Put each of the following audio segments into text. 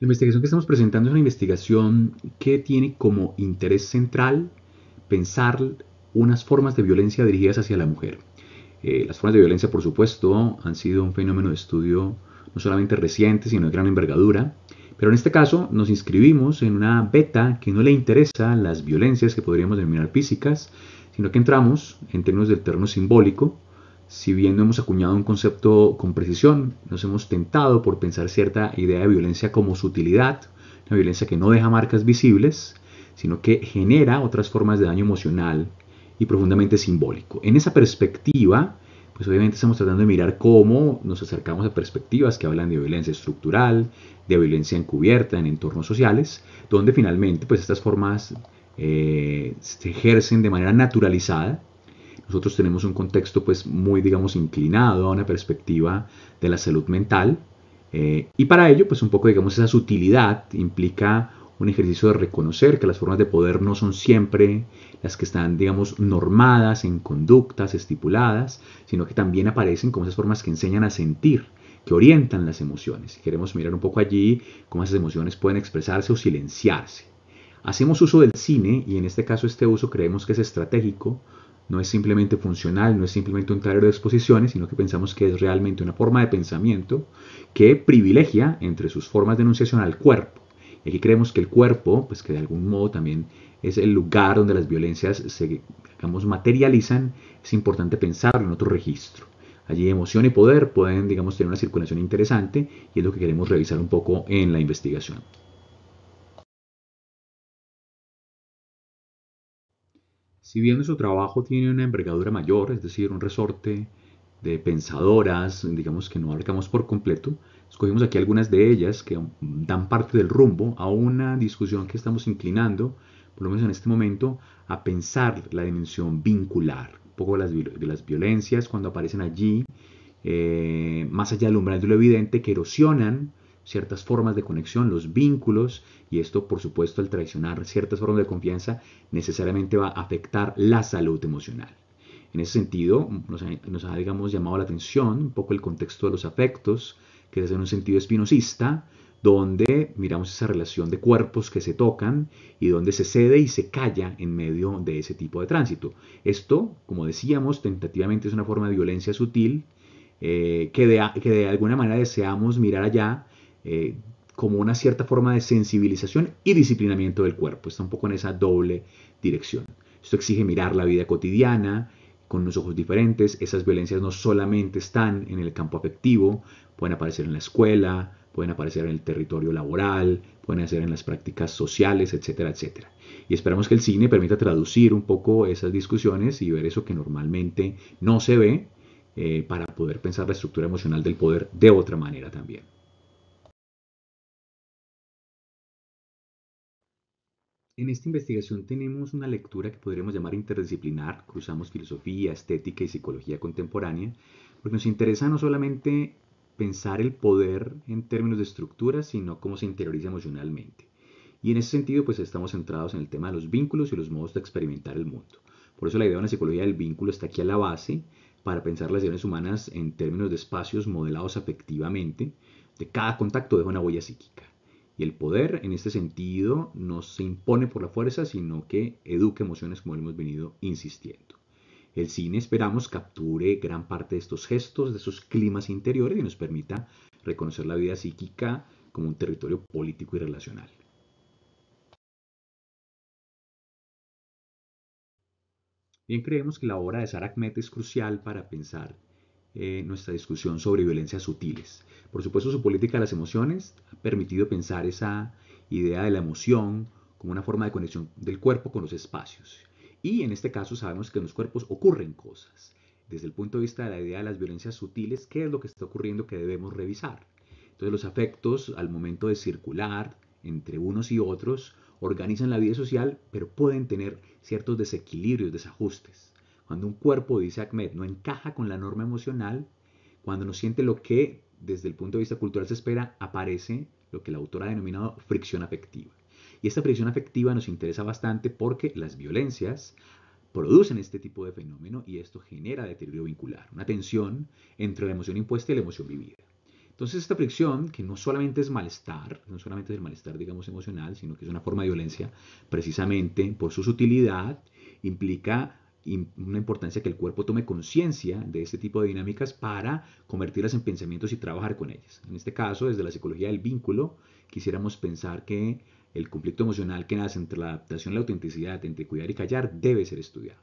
La investigación que estamos presentando es una investigación que tiene como interés central pensar unas formas de violencia dirigidas hacia la mujer. Las formas de violencia, por supuesto, han sido un fenómeno de estudio no solamente reciente, sino de gran envergadura. Pero en este caso nos inscribimos en una beta que no le interesa las violencias que podríamos denominar físicas, sino que entramos en términos del terreno simbólico. Si bien no hemos acuñado un concepto con precisión, nos hemos tentado por pensar cierta idea de violencia como sutilidad, una violencia que no deja marcas visibles, sino que genera otras formas de daño emocional y profundamente simbólico. En esa perspectiva, pues obviamente estamos tratando de mirar cómo nos acercamos a perspectivas que hablan de violencia estructural, de violencia encubierta en entornos sociales, donde finalmente pues estas formas se ejercen de manera naturalizada. Nosotros tenemos un contexto pues muy, digamos, inclinado a una perspectiva de la salud mental, y para ello pues un poco, digamos, esa sutilidad implica un ejercicio de reconocer que las formas de poder no son siempre las que están, digamos, normadas en conductas estipuladas, sino que también aparecen como esas formas que enseñan a sentir, que orientan las emociones. Y queremos mirar un poco allí cómo esas emociones pueden expresarse o silenciarse. Hacemos uso del cine y en este caso este uso creemos que es estratégico, no es simplemente funcional, no es simplemente un tablero de exposiciones, sino que pensamos que es realmente una forma de pensamiento que privilegia entre sus formas de enunciación al cuerpo. Y aquí creemos que el cuerpo, pues que de algún modo también es el lugar donde las violencias se, digamos, materializan, es importante pensarlo en otro registro. Allí emoción y poder pueden, digamos, tener una circulación interesante y es lo que queremos revisar un poco en la investigación. Si bien nuestro trabajo tiene una envergadura mayor, es decir, un resorte de pensadoras, digamos que no abarcamos por completo, escogimos aquí algunas de ellas que dan parte del rumbo a una discusión que estamos inclinando, por lo menos en este momento, a pensar la dimensión vincular, un poco de las violencias cuando aparecen allí, más allá del umbral de lo evidente, que erosionan ciertas formas de conexión, los vínculos, y esto, por supuesto, al traicionar ciertas formas de confianza, necesariamente va a afectar la salud emocional. En ese sentido, nos ha, digamos, llamado la atención un poco el contexto de los afectos, que es en un sentido espinosista, donde miramos esa relación de cuerpos que se tocan y donde se cede y se calla en medio de ese tipo de tránsito. Esto, como decíamos, tentativamente es una forma de violencia sutil, que de alguna manera deseamos mirar allá, eh, como una cierta forma de sensibilización y disciplinamiento del cuerpo. Está un poco en esa doble dirección. Esto exige mirar la vida cotidiana con unos ojos diferentes. Esas violencias no solamente están en el campo afectivo, pueden aparecer en la escuela, pueden aparecer en el territorio laboral, pueden aparecer en las prácticas sociales, etcétera, etcétera. Y esperamos que el cine permita traducir un poco esas discusiones y ver eso que normalmente no se ve, para poder pensar la estructura emocional del poder de otra manera también. En esta investigación tenemos una lectura que podríamos llamar interdisciplinar, cruzamos filosofía, estética y psicología contemporánea, porque nos interesa no solamente pensar el poder en términos de estructura, sino cómo se interioriza emocionalmente. Y en ese sentido, pues estamos centrados en el tema de los vínculos y los modos de experimentar el mundo. Por eso la idea de una psicología del vínculo está aquí a la base, para pensar las relaciones humanas en términos de espacios modelados afectivamente. De cada contacto deja una huella psíquica. Y el poder, en este sentido, no se impone por la fuerza, sino que educa emociones como hemos venido insistiendo. El cine, esperamos, capture gran parte de estos gestos, de esos climas interiores y nos permita reconocer la vida psíquica como un territorio político y relacional. Bien, creemos que la obra de Sara Ahmed es crucial para pensar nuestra discusión sobre violencias sutiles. Por supuesto, su política de las emociones ha permitido pensar esa idea de la emoción como una forma de conexión del cuerpo con los espacios. Y en este caso sabemos que en los cuerpos ocurren cosas. Desde el punto de vista de la idea de las violencias sutiles, ¿qué es lo que está ocurriendo que debemos revisar? Entonces los afectos, al momento de circular entre unos y otros, organizan la vida social, pero pueden tener ciertos desequilibrios, desajustes. Cuando un cuerpo, dice Ahmed, no encaja con la norma emocional, cuando no siente lo que desde el punto de vista cultural se espera, aparece lo que la autora ha denominado fricción afectiva. Y esta fricción afectiva nos interesa bastante porque las violencias producen este tipo de fenómeno y esto genera deterioro vincular, una tensión entre la emoción impuesta y la emoción vivida. Entonces esta fricción, que no solamente es malestar, no solamente es el malestar, digamos, emocional, sino que es una forma de violencia precisamente por su sutilidad, implica una importancia que el cuerpo tome conciencia de este tipo de dinámicas para convertirlas en pensamientos y trabajar con ellas. En este caso, desde la psicología del vínculo, quisiéramos pensar que el conflicto emocional que nace entre la adaptación y la autenticidad, entre cuidar y callar, debe ser estudiado.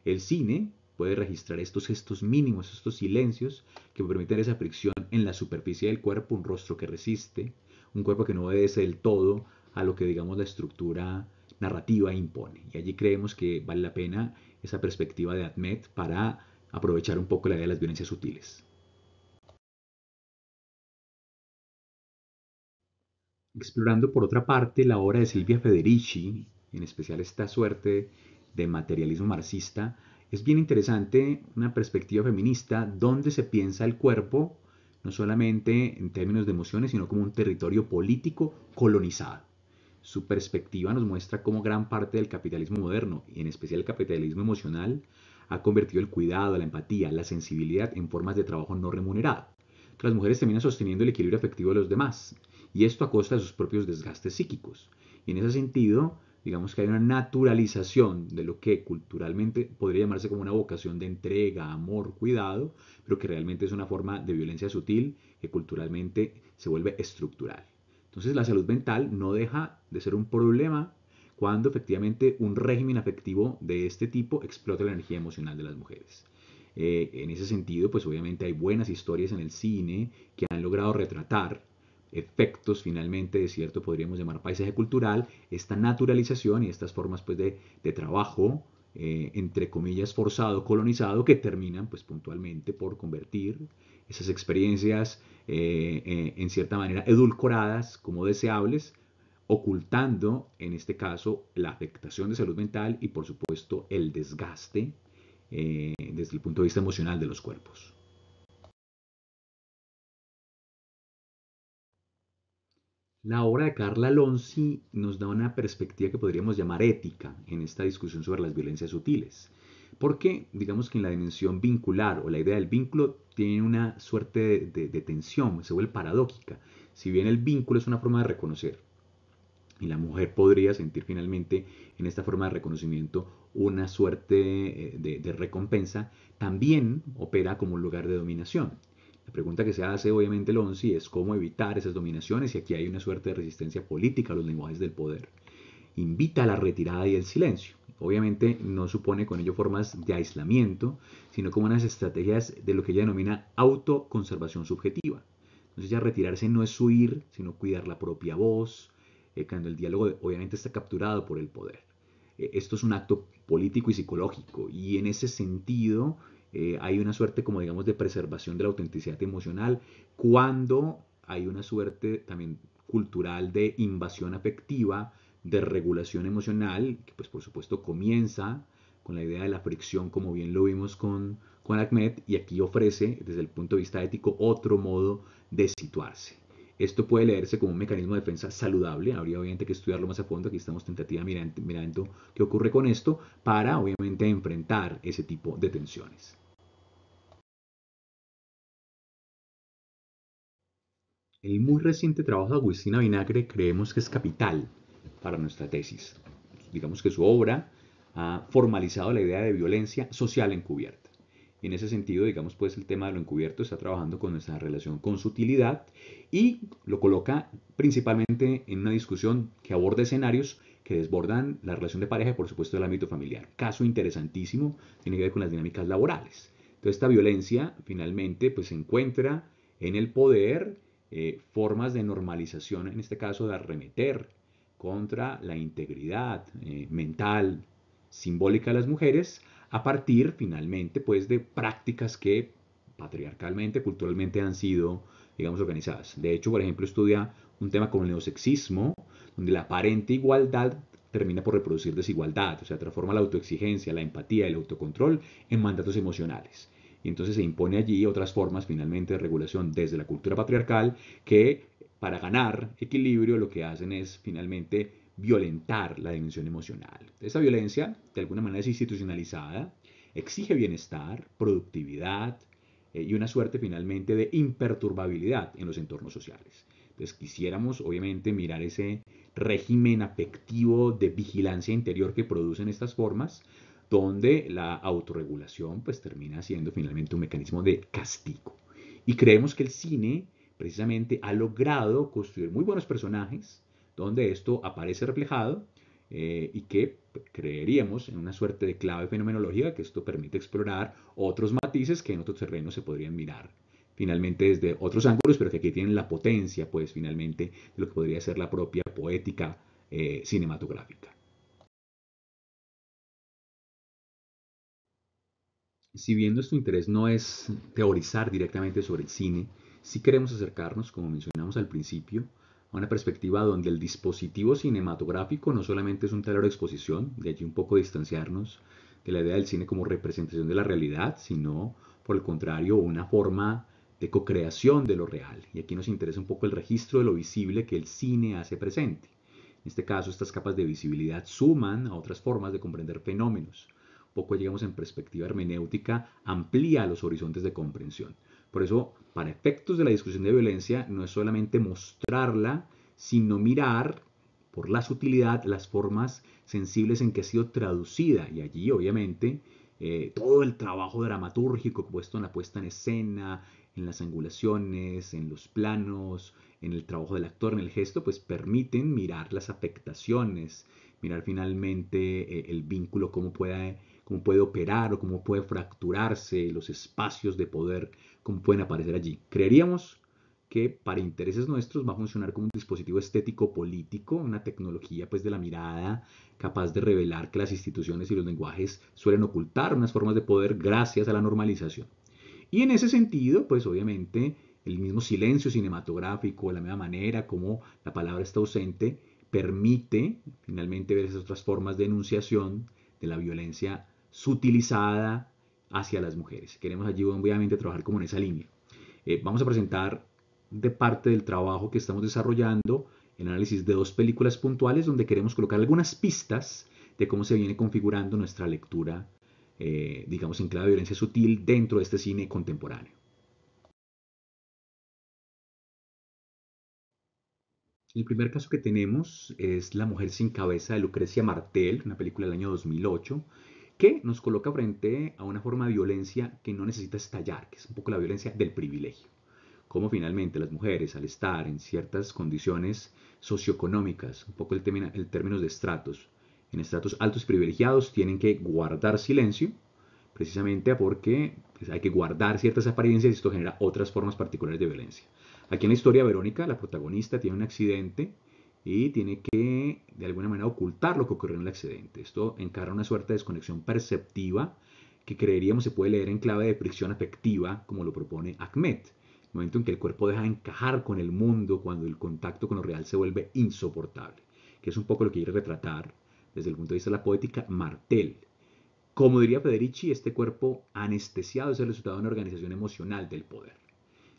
El cine puede registrar estos gestos mínimos, estos silencios que permiten esa fricción en la superficie del cuerpo, un rostro que resiste, un cuerpo que no obedece del todo a lo que digamos la estructura narrativa impone. Y allí creemos que vale la pena esa perspectiva de Admet para aprovechar un poco la idea de las violencias sutiles. Explorando por otra parte la obra de Silvia Federici, en especial esta suerte de materialismo marxista, es bien interesante una perspectiva feminista donde se piensa el cuerpo no solamente en términos de emociones, sino como un territorio político colonizado. Su perspectiva nos muestra cómo gran parte del capitalismo moderno, y en especial el capitalismo emocional, ha convertido el cuidado, la empatía, la sensibilidad en formas de trabajo no remunerado. Las mujeres terminan sosteniendo el equilibrio afectivo de los demás, y esto a costa de sus propios desgastes psíquicos. Y en ese sentido, digamos que hay una naturalización de lo que culturalmente podría llamarse como una vocación de entrega, amor, cuidado, pero que realmente es una forma de violencia sutil que culturalmente se vuelve estructural. Entonces la salud mental no deja de ser un problema cuando efectivamente un régimen afectivo de este tipo explota la energía emocional de las mujeres. En ese sentido, pues obviamente hay buenas historias en el cine que han logrado retratar efectos finalmente de cierto, podríamos llamar paisaje cultural, esta naturalización y estas formas pues de trabajo, entre comillas, forzado, colonizado, que terminan pues puntualmente por convertir esas experiencias en cierta manera edulcoradas como deseables, ocultando en este caso la afectación de salud mental y por supuesto el desgaste desde el punto de vista emocional de los cuerpos. La obra de Carla Lonzi nos da una perspectiva que podríamos llamar ética en esta discusión sobre las violencias sutiles. Porque digamos que en la dimensión vincular o la idea del vínculo tiene una suerte de tensión, se vuelve paradójica. Si bien el vínculo es una forma de reconocer y la mujer podría sentir finalmente en esta forma de reconocimiento una suerte de recompensa, también opera como un lugar de dominación. La pregunta que se hace obviamente Lonzi es cómo evitar esas dominaciones y aquí hay una suerte de resistencia política a los lenguajes del poder. Invita a la retirada y el silencio. Obviamente no supone con ello formas de aislamiento, sino como unas estrategias de lo que ella denomina autoconservación subjetiva. Entonces ya retirarse no es huir, sino cuidar la propia voz, cuando el diálogo obviamente está capturado por el poder. Esto es un acto político y psicológico y en ese sentido hay una suerte como digamos de preservación de la autenticidad emocional cuando hay una suerte también cultural de invasión afectiva, de regulación emocional, que pues por supuesto comienza con la idea de la fricción, como bien lo vimos con Ahmed, y aquí ofrece desde el punto de vista ético otro modo de situarse. Esto puede leerse como un mecanismo de defensa saludable, habría obviamente que estudiarlo más a fondo, aquí estamos tentativa mirando qué ocurre con esto, para obviamente enfrentar ese tipo de tensiones. El muy reciente trabajo de Agustina Vinagre creemos que es capital para nuestra tesis. Digamos que su obra ha formalizado la idea de violencia social encubierta. Y en ese sentido, digamos, pues el tema de lo encubierto está trabajando con nuestra relación con sutilidad y lo coloca principalmente en una discusión que aborda escenarios que desbordan la relación de pareja y por supuesto el ámbito familiar. Caso interesantísimo tiene que ver con las dinámicas laborales. Entonces esta violencia finalmente pues se encuentra en el poder formas de normalización, en este caso de arremeter contra la integridad mental, simbólica de las mujeres, a partir finalmente pues de prácticas que patriarcalmente, culturalmente han sido, digamos, organizadas. De hecho, por ejemplo, estudia un tema como el neosexismo, donde la aparente igualdad termina por reproducir desigualdad, o sea, transforma la autoexigencia, la empatía y el autocontrol en mandatos emocionales. Y entonces se impone allí otras formas finalmente de regulación desde la cultura patriarcal que para ganar equilibrio lo que hacen es finalmente violentar la dimensión emocional. Esa violencia de alguna manera es institucionalizada, exige bienestar, productividad, y una suerte finalmente de imperturbabilidad en los entornos sociales. Entonces quisiéramos obviamente mirar ese régimen afectivo de vigilancia interior que producen estas formas, donde la autorregulación pues termina siendo finalmente un mecanismo de castigo. Y creemos que el cine precisamente ha logrado construir muy buenos personajes, donde esto aparece reflejado y que creeríamos en una suerte de clave fenomenológica que esto permite explorar otros matices que en otros terrenos se podrían mirar finalmente desde otros ángulos, pero que aquí tienen la potencia, pues finalmente, de lo que podría ser la propia poética cinematográfica. Si bien nuestro interés no es teorizar directamente sobre el cine, sí queremos acercarnos, como mencionamos al principio, a una perspectiva donde el dispositivo cinematográfico no solamente es un tablero de exposición, de allí un poco distanciarnos de la idea del cine como representación de la realidad, sino por el contrario una forma de co-creación de lo real. Y aquí nos interesa un poco el registro de lo visible que el cine hace presente. En este caso, estas capas de visibilidad suman a otras formas de comprender fenómenos. Un poco llegamos en perspectiva hermenéutica, amplía los horizontes de comprensión. Por eso, para efectos de la discusión de violencia, no es solamente mostrarla, sino mirar por la sutilidad las formas sensibles en que ha sido traducida. Y allí, obviamente, todo el trabajo dramatúrgico puesto en la puesta en escena, en las angulaciones, en los planos, en el trabajo del actor, en el gesto, pues permiten mirar las afectaciones, mirar finalmente el vínculo, cómo puede operar o cómo puede fracturarse, los espacios de poder, cómo pueden aparecer allí. Creeríamos que para intereses nuestros va a funcionar como un dispositivo estético político, una tecnología pues de la mirada capaz de revelar que las instituciones y los lenguajes suelen ocultar unas formas de poder gracias a la normalización. Y en ese sentido, pues obviamente el mismo silencio cinematográfico, la misma manera como la palabra está ausente, permite finalmente ver esas otras formas de enunciación de la violencia sutilizada hacia las mujeres. Queremos allí obviamente trabajar como en esa línea. Vamos a presentar de parte del trabajo que estamos desarrollando el análisis de dos películas puntuales donde queremos colocar algunas pistas de cómo se viene configurando nuestra lectura, digamos, en clave de violencia sutil dentro de este cine contemporáneo. El primer caso que tenemos es La mujer sin cabeza de Lucrecia Martel, una película del año 2008, que nos coloca frente a una forma de violencia que no necesita estallar, que es un poco la violencia del privilegio. Cómo finalmente las mujeres, al estar en ciertas condiciones socioeconómicas, un poco el términos de estratos, en estratos altos y privilegiados, tienen que guardar silencio, precisamente porque pues, hay que guardar ciertas apariencias y esto genera otras formas particulares de violencia. Aquí en la historia, Verónica, la protagonista, tiene un accidente y tiene que de alguna manera ocultar lo que ocurrió en el accidente. Esto encarna una suerte de desconexión perceptiva que creeríamos se puede leer en clave de fricción afectiva, como lo propone Ahmed. El momento en que el cuerpo deja de encajar con el mundo, cuando el contacto con lo real se vuelve insoportable, que es un poco lo que quiere retratar desde el punto de vista de la poética Martel. Como diría Federici, este cuerpo anestesiado es el resultado de una organización emocional del poder.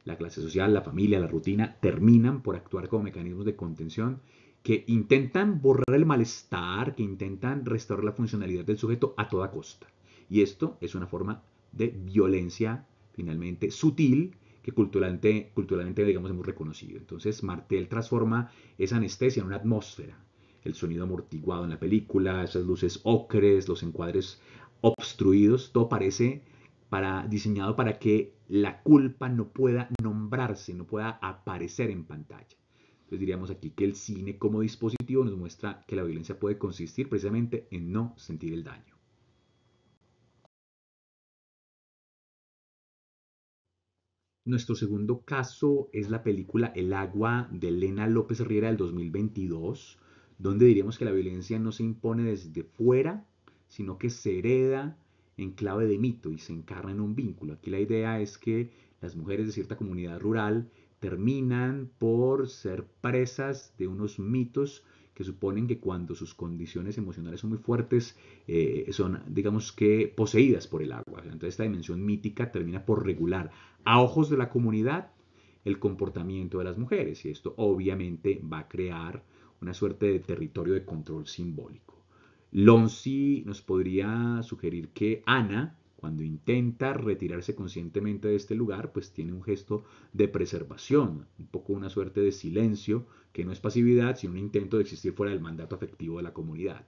La clase social, la familia, la rutina terminan por actuar como mecanismos de contención que intentan borrar el malestar, que intentan restaurar la funcionalidad del sujeto a toda costa. Y esto es una forma de violencia finalmente sutil que culturalmente digamos, hemos reconocido. Entonces Martel transforma esa anestesia en una atmósfera. El sonido amortiguado en la película, esas luces ocres, los encuadres obstruidos, todo parece diseñado para que la culpa no pueda nombrarse, no pueda aparecer en pantalla. Entonces diríamos aquí que el cine como dispositivo nos muestra que la violencia puede consistir precisamente en no sentir el daño. Nuestro segundo caso es la película El agua de Elena López Riera del 2022, donde diríamos que la violencia no se impone desde fuera, sino que se hereda en clave de mito y se encarna en un vínculo. Aquí la idea es que las mujeres de cierta comunidad rural terminan por ser presas de unos mitos que suponen que cuando sus condiciones emocionales son muy fuertes, son, digamos que, poseídas por el agua. Entonces esta dimensión mítica termina por regular a ojos de la comunidad el comportamiento de las mujeres y esto obviamente va a crear una suerte de territorio de control simbólico. Lonzi nos podría sugerir que Ana, Cuando intenta retirarse conscientemente de este lugar, pues tiene un gesto de preservación, un poco una suerte de silencio, que no es pasividad, sino un intento de existir fuera del mandato afectivo de la comunidad.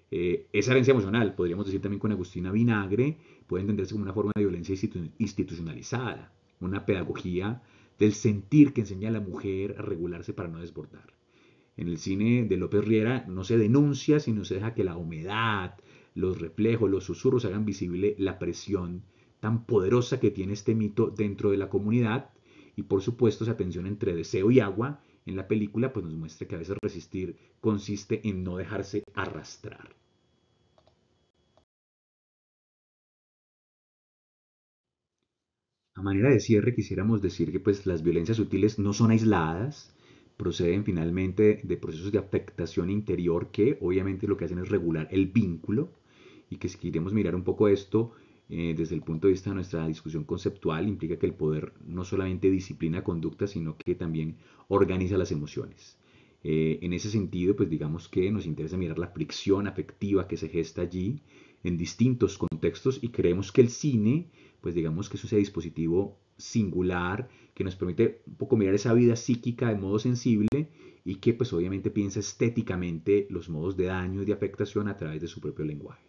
Esa herencia emocional, podríamos decir también con Agustina Vinagre, puede entenderse como una forma de violencia institucionalizada, una pedagogía del sentir que enseña a la mujer a regularse para no desbordar. En el cine de López Riera no se denuncia, sino se deja que la humedad, los reflejos, los susurros hagan visible la presión tan poderosa que tiene este mito dentro de la comunidad. Y por supuesto esa tensión entre deseo y agua en la película pues nos muestra que a veces resistir consiste en no dejarse arrastrar. A manera de cierre quisiéramos decir que pues las violencias sutiles no son aisladas, proceden finalmente de procesos de afectación interior que obviamente lo que hacen es regular el vínculo y que si queremos mirar un poco esto desde el punto de vista de nuestra discusión conceptual implica que el poder no solamente disciplina conducta sino que también organiza las emociones. En ese sentido, pues digamos que nos interesa mirar la fricción afectiva que se gesta allí en distintos contextos y creemos que el cine, pues digamos que es ese dispositivo singular que nos permite un poco mirar esa vida psíquica de modo sensible y que pues obviamente piensa estéticamente los modos de daño y de afectación a través de su propio lenguaje.